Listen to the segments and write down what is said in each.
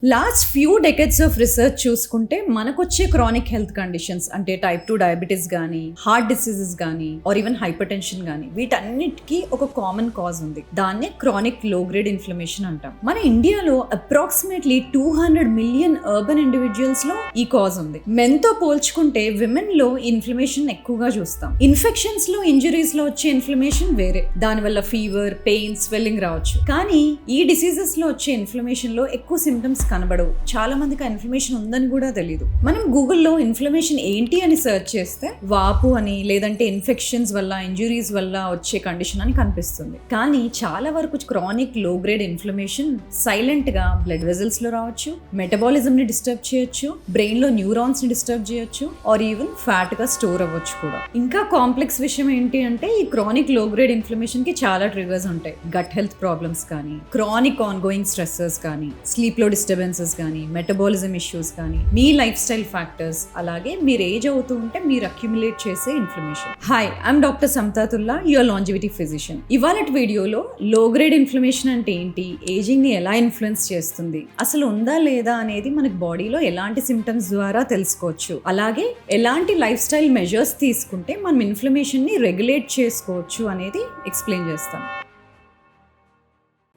Last few decades of research చూసుకుంటే మనకొచ్చే chronic health conditions అంటే type 2 diabetes కానీ heart diseases కానీ ఆర్ ఈవెన్ హైపర్ టెన్షన్ కానీ వీటన్నిటికీ ఒక కామన్ కాజ్ ఉంది. దాన్నే క్రానిక్ లో గ్రేడ్ ఇన్ఫ్లమేషన్ అంటాం. మన ఇండియాలో అప్రాక్సిమేట్లీ 200 మిలియన్ అర్బన్ ఇండివిజువల్స్ లో ఈ కాజ్ ఉంది. మెన్ తో పోల్చుకుంటే విమెన్ లో ఇన్ఫ్లమేషన్ ఎక్కువగా చూస్తాం. ఇన్ఫెక్షన్స్ లో ఇంజరీస్ లో వచ్చే ఇన్ఫ్లమేషన్ వేరే, దానివల్ల ఫీవర్, పెయిన్, స్వెల్లింగ్ రావచ్చు. కానీ ఈ డిసీజెస్ లో వచ్చే ఇన్ఫ్లమేషన్ లో ఎక్కువ సిమ్టమ్స్ కనబడవు. చాలా మందికి ఇన్ఫ్లమేషన్ ఉందని కూడా తెలియదు. మనం గూగుల్లో ఇన్ఫ్లమేషన్ ఏంటి అని సెర్చ్ చేస్తే వాపు అని, లేదంటే ఇన్ఫెక్షన్స్ వల్ల, ఇంజురీస్ వల్ల వచ్చే కండిషన్ అని కనిపిస్తుంది. కానీ చాలా వరకు క్రానిక్ లో గ్రేడ్ ఇన్ఫ్లమేషన్ సైలెంట్ గా బ్లడ్ వెజల్స్ లో రావచ్చు, మెటబాలిజం ని డిస్టర్బ్ చేయొచ్చు, బ్రెయిన్ లో న్యూరాన్స్ ని డిస్టర్బ్ చేయొచ్చు, ఆర్ ఈవెన్ ఫ్యాట్ గా స్టోర్ అవ్వచ్చు కూడా. ఇంకా కాంప్లెక్స్ విషయం ఏంటి అంటే ఈ క్రానిక్ లో గ్రేడ్ ఇన్ఫ్లమేషన్ కి చాలా ట్రిగర్స్ ఉంటాయి. గట్ హెల్త్ ప్రాబ్లమ్స్ కానీ, క్రానిక్ ఆన్ గోయింగ్ స్ట్రెస్సెస్ కానీ, స్లీప్ లో డిస్టర్బెన్సెస్ కానీ, మెటబాలిజం ఇష్యూస్ కానీ, మీ లైఫ్ స్టైల్ ఫ్యాక్టర్స్, అలాగే మీరు ఏజ్ అవుతూ ఉంటే మీరు అక్యుములేట్ చేసే inflammation. Hi, I'm doctor Samatatulla, your longevity physician. ఇవాళటి వీడియోలో లో గ్రేడ్ ఇన్ఫ్లమేషన్ అంటే ఏంటి, ఏజింగ్ ని ఎలా ఇన్ఫ్లుయెన్స్ చేస్తుంది, అసలు ఉందా లేదా అనేది మనకి బాడీలో ఎలాంటి సిమ్టమ్స్ ద్వారా తెలుసుకోవచ్చు, అలాగే ఎలాంటి లైఫ్ స్టైల్ మెజర్స్ తీసుకుంటే మనం ఇన్ఫ్లమేషన్ ని రెగ్యులేట్ చేసుకోవచ్చు అనేది ఎక్స్ప్లెయిన్ చేస్తాం.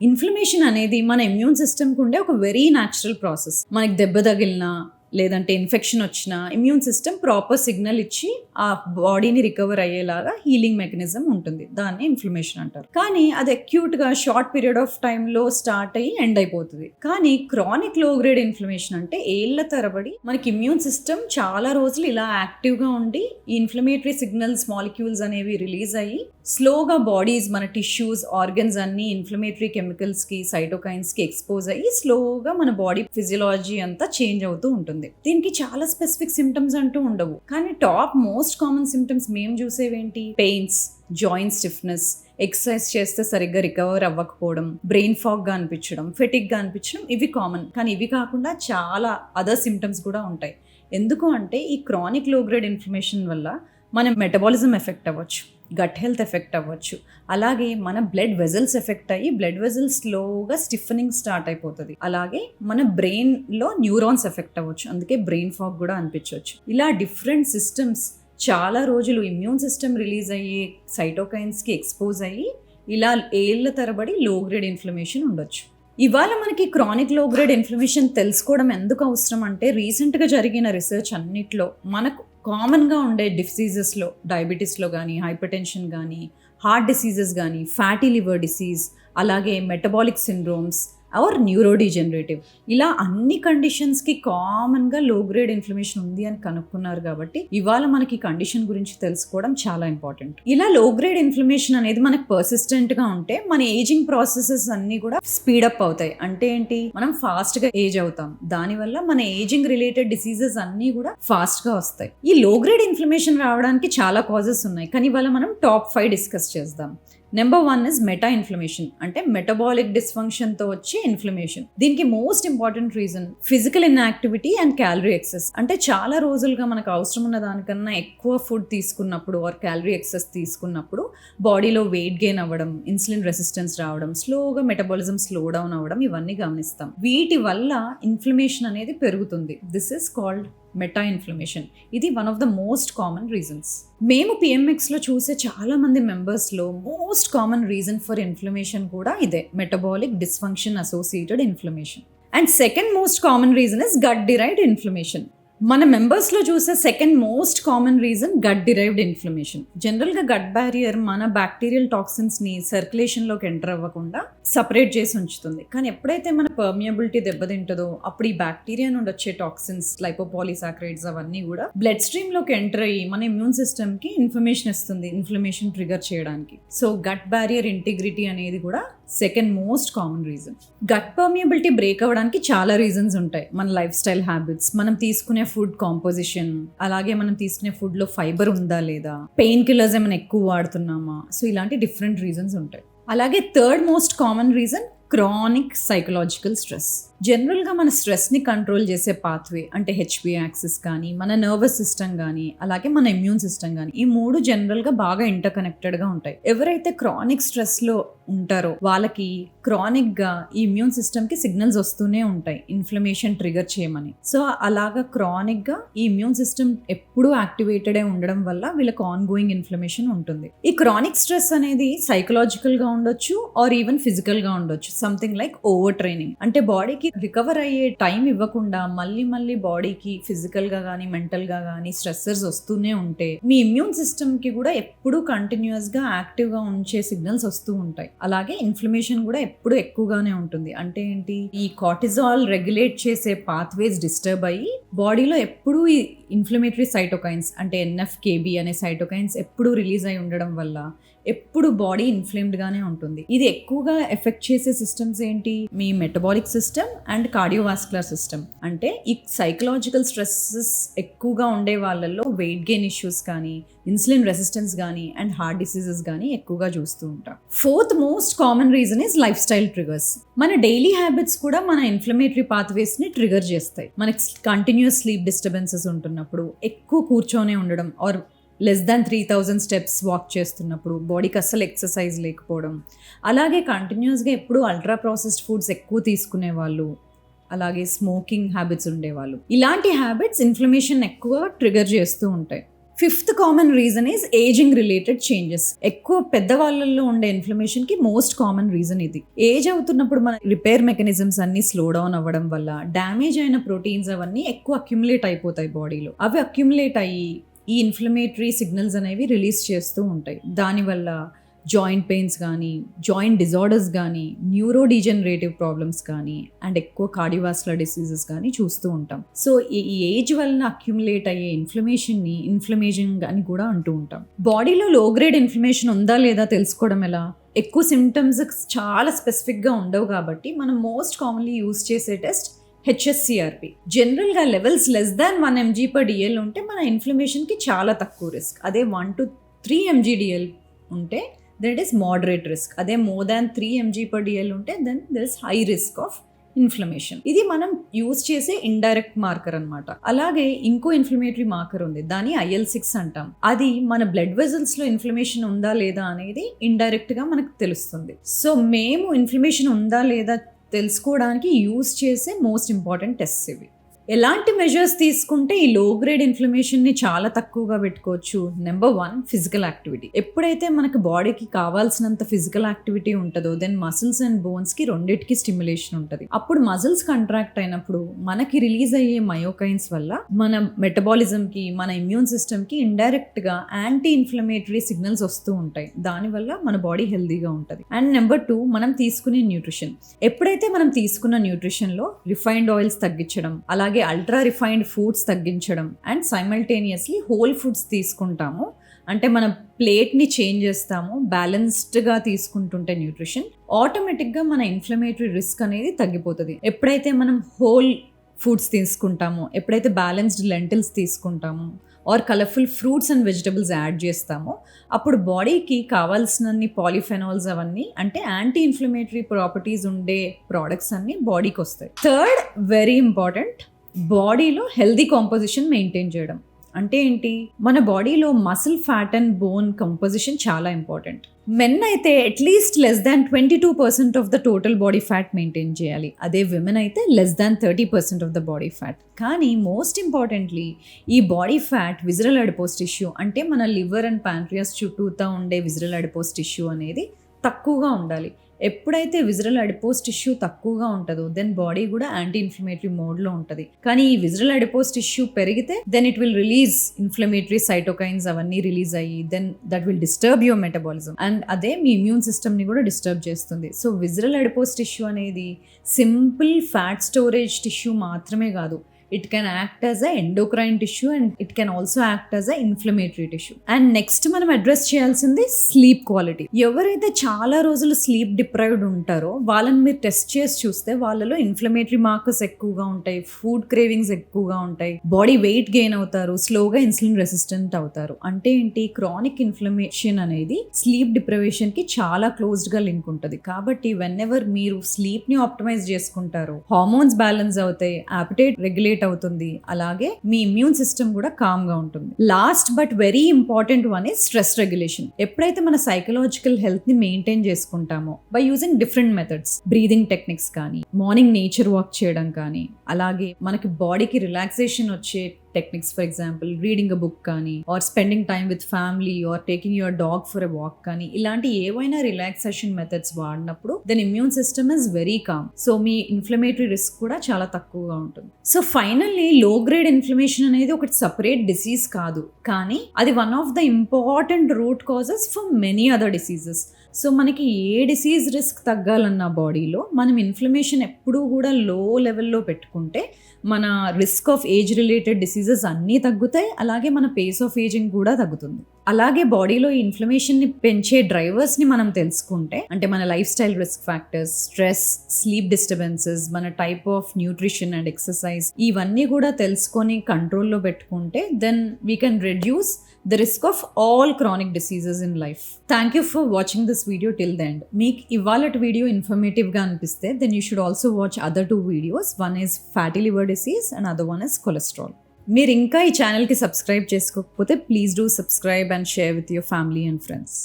ఇన్ఫ్లమేషన్ అనేది మన ఇమ్యూన్ సిస్టమ్కి ఉండే ఒక వెరీ న్యాచురల్ ప్రాసెస్. మనకి దెబ్బ తగిలినా లేదంటే ఇన్ఫెక్షన్ వచ్చినా ఇమ్యూన్ సిస్టమ్ ప్రాపర్ సిగ్నల్ ఇచ్చి ఆ బాడీని రికవర్ అయ్యేలాగా హీలింగ్ మెకానిజం ఉంటుంది. దాన్ని ఇన్ఫ్లమేషన్ అంటారు. కానీ అది అక్యూట్ గా షార్ట్ పీరియడ్ ఆఫ్ టైంలో స్టార్ట్ అయ్యి ఎండ్ అయిపోతుంది. కానీ క్రానిక్ లో గ్రేడ్ ఇన్ఫ్లమేషన్ అంటే ఏళ్ల తరబడి మనకి ఇమ్యూన్ సిస్టమ్ చాలా రోజులు ఇలా యాక్టివ్ గా ఉండి ఈ ఇన్ఫ్లమేటరీ సిగ్నల్స్, మాలిక్యూల్స్ అనేవి రిలీజ్ అయ్యి స్లోగా బాడీస్, మన టిష్యూస్, ఆర్గన్స్ అన్ని ఇన్ఫ్లమేటరీ కెమికల్స్ కి, సైటోకైన్స్ కి ఎక్స్పోజ్ అయ్యి స్లోగా మన బాడీ ఫిజియాలజీ అంతా చేంజ్ అవుతూ ఉంటుంది. దీనికి చాలా స్పెసిఫిక్ సిమ్టమ్స్ అంటూ ఉండవు. కానీ టాప్ మోస్ట్ కామన్ సిమ్టమ్స్ మేము చూసేవేంటి, పెయిన్స్, జాయింట్ స్టిఫ్నెస్, ఎక్సర్సైజ్ చేస్తే సరిగ్గా రికవర్ అవ్వకపోవడం, బ్రెయిన్ ఫాగ్ గా అనిపించడం, ఫెటిక్ గా అనిపించడం, ఇవి కామన్. కానీ ఇవి కాకుండా చాలా అదర్ సిమ్టమ్స్ కూడా ఉంటాయి. ఎందుకు అంటే ఈ క్రానిక్ లో గ్రేడ్ ఇన్ఫ్లమేషన్ వల్ల మన మెటబాలిజం ఎఫెక్ట్ అవ్వచ్చు, గట్ హెల్త్ ఎఫెక్ట్ అవ్వచ్చు, అలాగే మన బ్లడ్ వెజల్స్ ఎఫెక్ట్ అయ్యి బ్లడ్ వెజల్స్ స్లోగా స్టిఫనింగ్ స్టార్ట్ అయిపోతుంది. అలాగే మన బ్రెయిన్లో న్యూరాన్స్ ఎఫెక్ట్ అవ్వచ్చు, అందుకే బ్రెయిన్ ఫాగ్ కూడా అనిపించవచ్చు. ఇలా డిఫరెంట్ సిస్టమ్స్ చాలా రోజులు ఇమ్యూన్ సిస్టమ్ రిలీజ్ అయ్యి సైటోకైన్స్కి ఎక్స్పోజ్ అయ్యి ఇలా ఏళ్ల తరబడి లో గ్రేడ్ ఇన్ఫ్లమేషన్ ఉండొచ్చు. ఇవాళ మనకి క్రానిక్ లో గ్రేడ్ ఇన్ఫ్లమేషన్ తెలుసుకోవడం ఎందుకు అవసరం అంటే రీసెంట్గా జరిగిన రీసెర్చ్ అన్నిట్లో మనకు కామన్గా ఉండే డిసీజెస్లో, డయాబెటీస్లో కానీ, హైపర్ టెన్షన్ కానీ, హార్ట్ డిసీజెస్ కానీ, ఫ్యాటీ లివర్ డిసీజ్, అలాగే మెటబాలిక్ సిండ్రోమ్స్ ఆర్ న్యూరోడిజనరేటివ్, ఇలా అన్ని కండిషన్స్కి కామన్గా లో గ్రేడ్ ఇన్ఫ్లమేషన్ ఉంది అని కనుక్కున్నారు. కాబట్టి ఇవాళ మనకి కండిషన్ గురించి తెలుసుకోవడం చాలా ఇంపార్టెంట్. ఇలా లో గ్రేడ్ ఇన్ఫ్లమేషన్ అనేది మనకు పర్సిస్టెంట్గా ఉంటే మన ఏజింగ్ ప్రాసెసెస్ అన్ని కూడా స్పీడప్ అవుతాయి. అంటే ఏంటి, మనం ఫాస్ట్గా ఏజ్ అవుతాం. దానివల్ల మన ఏజింగ్ రిలేటెడ్ డిసీజెస్ అన్నీ కూడా ఫాస్ట్గా వస్తాయి. ఈ లో గ్రేడ్ ఇన్ఫ్లమేషన్ రావడానికి చాలా కాజెస్ ఉన్నాయి. కానీ ఇవాళ మనం టాప్ 5 డిస్కస్ చేద్దాం. నెంబర్ 1 ఇస్ మెటా ఇన్ఫ్లమేషన్, అంటే మెటబాలిక్ డిస్ఫంక్షన్తో వచ్చే ఇన్ఫ్లమేషన్. దీనికి most important reason physical inactivity and calorie excess. అంటే చాలా రోజులుగా మనకు అవసరం ఉన్న దానికన్నా ఎక్కువ ఫుడ్ తీసుకున్నప్పుడు ఆర్ క్యాలరీ ఎక్సెస్ తీసుకున్నప్పుడు బాడీలో వెయిట్ గెయిన్ అవ్వడం, ఇన్సులిన్ రెసిస్టెన్స్ రావడం, స్లోగా మెటబాలిజం స్లో డౌన్ అవ్వడం, ఇవన్నీ గమనిస్తాం. వీటి వల్ల ఇన్ఫ్లమేషన్ అనేది పెరుగుతుంది. This is called meta inflammation. ఇది one of the most common reasons. మేము పిఎంఎక్స్లో చూసే చాలా మంది మెంబర్స్లో most common reason for inflammation కూడా ఇదే, metabolic dysfunction associated inflammation. And second most common reason is gut derived inflammation. మన మెంబర్స్లో చూసే second most common reason gut derived inflammation. జనరల్గా గట్ బ్యారియర్ మన బ్యాక్టీరియల్ టాక్సిన్స్ని సర్క్యులేషన్లోకి ఎంటర్ అవ్వకుండా సపరేట్ చేసి ఉంచుతుంది. కానీ ఎప్పుడైతే మన పర్మియబిలిటీ దెబ్బతింటుందో అప్పుడు ఈ బ్యాక్టీరియా నుండి వచ్చే టాక్సిన్స్, లైపోపాలిసాక్రైడ్స్, అవన్నీ కూడా బ్లడ్ స్ట్రీమ్లోకి ఎంటర్ అయ్యి మన ఇమ్యూన్ సిస్టమ్కి ఇన్ఫర్మేషన్ ఇస్తుంది ఇన్ఫ్లమేషన్ ట్రిగర్ చేయడానికి. సో గట్ బ్యారియర్ ఇంటిగ్రిటీ అనేది కూడా second most common reason. Gut permeability break అవ్వడానికి చాలా రీజన్స్ ఉంటాయి. మన లైఫ్ స్టైల్ హ్యాబిట్స్, మనం తీసుకునే ఫుడ్ కాంపోజిషన్, అలాగే మనం తీసుకునే ఫుడ్లో ఫైబర్ ఉందా లేదా, పెయిన్ కిల్లర్స్ ఏమైనా ఎక్కువ వాడుతున్నామా, సో ఇలాంటి డిఫరెంట్ రీజన్స్ ఉంటాయి. అలాగే third most common reason chronic psychological stress. జనరల్గా మన స్ట్రెస్ని కంట్రోల్ చేసే పాత్వే అంటే హెచ్పి యాక్సిస్ కానీ, మన నర్వస్ సిస్టమ్ కానీ, అలాగే మన ఇమ్యూన్ సిస్టమ్ కానీ, ఈ 3 జనరల్గా బాగా ఇంటర్ కనెక్టెడ్గా ఉంటాయి. ఎవరైతే క్రానిక్ స్ట్రెస్లో ఉంటారో వాళ్ళకి క్రానిక్గా ఈ ఇమ్యూన్ సిస్టమ్కి సిగ్నల్స్ వస్తూనే ఉంటాయి ఇన్ఫ్లమేషన్ ట్రిగర్ చేయమని. సో అలాగా క్రానిక్గా ఈ ఇమ్యూన్ సిస్టమ్ ఎప్పుడూ యాక్టివేటెడే ఉండడం వల్ల వీళ్ళకి ఆన్ గోయింగ్ ఇన్ఫ్లమేషన్ ఉంటుంది. ఈ క్రానిక్ స్ట్రెస్ అనేది సైకలాజికల్గా ఉండొచ్చు ఆర్ ఈవెన్ ఫిజికల్గా ఉండొచ్చు. సంథింగ్ లైక్ ఓవర్ ట్రైనింగ్, అంటే బాడీకి రికవర్ అయ్యే టైం ఇవ్వకుండా మళ్ళీ బాడీకి ఫిజికల్గా కానీ మెంటల్గా కానీ స్ట్రెస్సర్స్ వస్తూనే ఉంటే మీ ఇమ్యూన్ సిస్టమ్కి కూడా ఎప్పుడూ కంటిన్యూస్గా యాక్టివ్గా ఉంచే సిగ్నల్స్ వస్తూ ఉంటాయి. అలాగే ఇన్ఫ్లమేషన్ కూడా ఎప్పుడు ఎక్కువగానే ఉంటుంది. అంటే ఏంటి, ఈ కార్టిజాల్ రెగ్యులేట్ చేసే పాత్వేస్ డిస్టర్బ్ అయ్యి బాడీలో ఎప్పుడూ ఈ ఇన్ఫ్లమేటరీ సైటోకైన్స్ అంటే ఎన్ఎఫ్కేబి అనే సైటోకైన్స్ ఎప్పుడూ రిలీజ్ అయి ఉండడం వల్ల ఎప్పుడు బాడీ ఇన్ఫ్లేమ్డ్ గానే ఉంటుంది. ఇది ఎక్కువగా ఎఫెక్ట్ చేసే సిస్టమ్స్ ఏంటి, మీ metabolic system and cardiovascular system. అంటే ఈ సైకలాజికల్ స్ట్రెస్సెస్ ఎక్కువగా ఉండే వాళ్ళల్లో వెయిట్ గెయిన్ ఇష్యూస్ కానీ, ఇన్సులిన్ రెసిస్టెన్స్ కానీ అండ్ హార్ట్ డిసీజెస్ కానీ ఎక్కువగా చూస్తూ ఉంటాం. Fourth most common reason is lifestyle triggers. మన డైలీ హ్యాబిట్స్ కూడా మన ఇన్ఫ్లమేటరీ పాత్వేస్ ని ట్రిగర్ చేస్తాయి. మనకి కంటిన్యూస్ స్లీప్ డిస్టర్బెన్సెస్ ఉంటున్నప్పుడు, ఎక్కువ కూర్చొనే ఉండడం or less than 3000 steps walk చేస్తున్నప్పుడు, బాడీకి అస్సలు ఎక్సర్సైజ్ లేకపోవడం, అలాగే కంటిన్యూస్గా ఎప్పుడు అల్ట్రా ప్రాసెస్డ్ ఫుడ్స్ ఎక్కువ తీసుకునే వాళ్ళు, అలాగే స్మోకింగ్ హ్యాబిట్స్ ఉండేవాళ్ళు, ఇలాంటి హ్యాబిట్స్ ఇన్ఫ్లమేషన్ ఎక్కువ ట్రిగర్ చేస్తూ ఉంటాయి. Fifth common reason is ageing related changes. ఎక్కువ పెద్దవాళ్ళల్లో ఉండే ఇన్ఫ్లమేషన్కి మోస్ట్ కామన్ రీజన్ ఇది. ఏజ్ అవుతున్నప్పుడు మన రిపేర్ మెకానిజమ్స్ అన్ని స్లో డౌన్ అవ్వడం వల్ల డ్యామేజ్ అయిన ప్రోటీన్స్ అవన్నీ ఎక్కువ అక్యుములేట్ అయిపోతాయి బాడీలో. అవి అక్యుములేట్ అయ్యి ఈ ఇన్ఫ్లమేటరీ సిగ్నల్స్ అనేవి రిలీజ్ చేస్తూ ఉంటాయి. దానివల్ల జాయింట్ పెయిన్స్ కానీ, జాయింట్ డిజార్డర్స్ కానీ, న్యూరో డీజనరేటివ్ ప్రాబ్లమ్స్ కానీ అండ్ ఎక్కువ కార్డియోవాస్కులర్ డిసీజెస్ కానీ చూస్తూ ఉంటాం. సో ఈ ఏజ్ వలన అక్యుములేట్ అయ్యే ఇన్ఫ్లమేషన్ని ఇన్ఫ్లమేషన్ అని కూడా అంటూ ఉంటాం. బాడీలో లో గ్రేడ్ ఇన్ఫ్లమేషన్ ఉందా లేదా తెలుసుకోవడం ఎలా? ఎక్కువ సిమ్టమ్స్ చాలా స్పెసిఫిక్గా ఉండవు కాబట్టి మనం మోస్ట్ కామన్లీ యూజ్ చేసే టెస్ట్ హెచ్ఎస్సిఆర్పి. జనరల్గా లెవెల్స్ లెస్ దాన్ 1 mg/dl ఉంటే మన ఇన్ఫ్లమేషన్కి చాలా తక్కువ రిస్క్. అదే 1 to 3 mg/dl ఉంటే దట్ ఈస్ మోడరేట్ రిస్క్. అదే మోర్ దాన్ 3 mg/dl ఉంటే then there is high risk of inflammation. ఇది మనం యూజ్ చేసే ఇండైరెక్ట్ మార్కర్ అనమాట. అలాగే ఇంకో ఇన్ఫ్లమేటరీ మార్కర్ ఉంది, దాన్ని IL-6 అంటాం. అది మన బ్లడ్ వెజల్స్ లో ఇన్ఫ్లమేషన్ ఉందా లేదా అనేది ఇండైరెక్ట్ గా మనకు తెలుస్తుంది. సో మేము ఇన్ఫ్లమేషన్ ఉందా లేదా తెలుసుకోవడానికి యూజ్ చేసే మోస్ట్ ఇంపార్టెంట్ టెస్ట్స్ ఇవి. ఎలాంటి మెజర్స్ తీసుకుంటే ఈ లో గ్రేడ్ ఇన్ఫ్లమేషన్ని చాలా తక్కువగా పెట్టుకోవచ్చు? Number 1, physical activity. ఎప్పుడైతే మనకు బాడీకి కావాల్సినంత ఫిజికల్ యాక్టివిటీ ఉంటుందో దెన్ మసిల్స్ అండ్ బోన్స్కి రెండింటికి స్టిమ్యులేషన్ ఉంటుంది. అప్పుడు మజిల్స్ కంట్రాక్ట్ అయినప్పుడు మనకి రిలీజ్ అయ్యే మయోకైన్స్ వల్ల మన మెటబాలిజంకి, మన ఇమ్యూన్ సిస్టమ్కి ఇండైరెక్ట్గా యాంటీ ఇన్ఫ్లమేటరీ సిగ్నల్స్ వస్తూ ఉంటాయి. దానివల్ల మన బాడీ హెల్దీగా ఉంటుంది. అండ్ నెంబర్ 2, మనం తీసుకునే న్యూట్రిషన్. ఎప్పుడైతే మనం తీసుకున్న న్యూట్రిషన్లో రిఫైన్డ్ ఆయిల్స్ తగ్గించడం, అలాగే అల్ట్రా రిఫైన్డ్ ఫుడ్స్ తగ్గించడం అండ్ సైమల్టేనియస్లీ హోల్ ఫుడ్స్ తీసుకుంటాము, అంటే మన ప్లేట్ని చేంజ్ చేస్తాము, బ్యాలెన్స్డ్గా తీసుకుంటుంటే న్యూట్రిషన్, ఆటోమేటిక్గా మన ఇన్ఫ్లమేటరీ రిస్క్ అనేది తగ్గిపోతుంది. ఎప్పుడైతే మనం హోల్ ఫుడ్స్ తీసుకుంటామో, ఎప్పుడైతే బ్యాలెన్స్డ్ లెంటిల్స్ తీసుకుంటామో or colourful fruits and vegetables add చేస్తామో అప్పుడు బాడీకి కావాల్సినన్ని పాలిఫెనాల్స్ అవన్నీ అంటే యాంటీ ఇన్ఫ్లమేటరీ ప్రాపర్టీస్ ఉండే ప్రోడక్ట్స్ అన్ని బాడీకి వస్తాయి. థర్డ్, వెరీ ఇంపార్టెంట్, బాడీలో హెల్దీ కాంపోజిషన్ మెయింటైన్ చేయడం. అంటే ఏంటి, మన బాడీలో muscle, fat and bone composition చాలా ఇంపార్టెంట్. మెన్ అయితే at least less than 22% of the total body fat maintain చేయాలి. అదే విమెన్ అయితే less than 30% of the body fat. కానీ మోస్ట్ ఇంపార్టెంట్లీ ఈ body fat visceral adipose tissue అంటే మన లివర్ అండ్ ప్యాంక్రియాస్ చుట్టూతా ఉండే విజరల్ అడిపోస్ టిష్యూ అనేది తక్కువగా ఉండాలి. ఎప్పుడైతే విజరల్ అడిపోస్ టిష్యూ తక్కువగా ఉంటుందో దెన్ బాడీ కూడా యాంటీ ఇన్ఫ్లమేటరీ మోడ్లో ఉంటుంది. కానీ ఈ విజరల్ అడిపోస్ టిష్యూ పెరిగితే then it will release inflammatory cytokines అవన్నీ రిలీజ్ అయ్యి then that will disturb your metabolism and అదే మీ ఇమ్యూన్ సిస్టమ్ని కూడా డిస్టర్బ్ చేస్తుంది. సో విజరల్ అడిపోస్ టిష్యూ అనేది సింపుల్ ఫ్యాట్ స్టోరేజ్ టిష్యూ మాత్రమే కాదు, it can act as a endocrine tissue and it can also act as a inflammatory tissue. And next మనం address చేయాల్సింది స్లీప్ క్వాలిటీ. ఎవరైతే చాలా రోజులు స్లీప్ డిప్రైవ్డ్ ఉంటారో వాళ్ళని మీరు టెస్ట్ చేసి చూస్తే వాళ్ళలో ఇన్ఫ్లమేటరీ మార్కర్స్ ఎక్కువగా ఉంటాయి, ఫుడ్ క్రేవింగ్స్ ఎక్కువగా ఉంటాయి, బాడీ వెయిట్ గెయిన్ అవుతారు, స్లోగా ఇన్సులిన్ రెసిస్టెంట్ అవుతారు. అంటే ఏంటి, క్రానిక్ ఇన్ఫ్లమేషన్ అనేది స్లీప్ డిప్రైవేషన్ కి చాలా క్లోజ్డ్ గా లింక్ ఉంటుంది. కాబట్టి వెన్ ఎవర్ మీరు స్లీప్ ని ఆప్టిమైజ్ చేసుకుంటారో హార్మోన్స్ బ్యాలెన్స్ అవుతాయి, యాపిటైట్ రెగ్యులేట్ అవుతుంది, అలాగే మీ ఇమ్యూన్ సిస్టమ్ కూడా కామ్ గా ఉంటుంది. Last but very important one is stress regulation. ఎప్పుడైతే మన సైకలాజికల్ హెల్త్ ని మెయింటైన్ చేసుకుంటామో by using different methods, breathing techniques కానీ, మార్నింగ్ నేచర్ వాక్ చేయడం కానీ, అలాగే మనకి బాడీకి రిలాక్సేషన్ వచ్చే techniques, for example reading a book కానీ, or spending time with family, or taking your dog for a walk కానీ, ఇలాంటి ఏవైనా రిలాక్సేషన్ మెథడ్స్ వాడినప్పుడు then immune system is very calm. So మీ ఇన్ఫ్లమేటరీ రిస్క్ కూడా చాలా తక్కువగా ఉంటుంది. So finally low grade inflammation అనేది ఒకటి సపరేట్ డిసీజ్ కాదు, కానీ అది one of the important root causes for many other diseases. So మనకి ఏ డిసీజ్ రిస్క్ తగ్గాలన్న బాడీలో మనం ఇన్ఫ్లమేషన్ ఎప్పుడూ కూడా లో లెవెల్లో పెట్టుకుంటే మన risk of age related diseases అన్నీ తగ్గుతాయి, అలాగే మన పేస్ ఆఫ్ ఏజింగ్ కూడా తగ్గుతుంది. అలాగే బాడీలో ఈ ఇన్ఫ్లమేషన్ని పెంచే డ్రైవర్స్ని మనం తెలుసుకుంటే, అంటే మన lifestyle risk factors, stress, sleep disturbances, మన type of nutrition and exercise, ఇవన్నీ కూడా తెలుసుకొని కంట్రోల్లో పెట్టుకుంటే then we can reduce the risk of all chronic diseases in life. Thank you for watching this video till the end. Meek ivalat video informative ga anpiste then you should also watch other 2 videos. One is fatty liver disease and other one is cholesterol. మీరు ఇంకా ఈ ఛానల్కి subscribe చేసుకోకపోతే please do subscribe and share with your family and friends.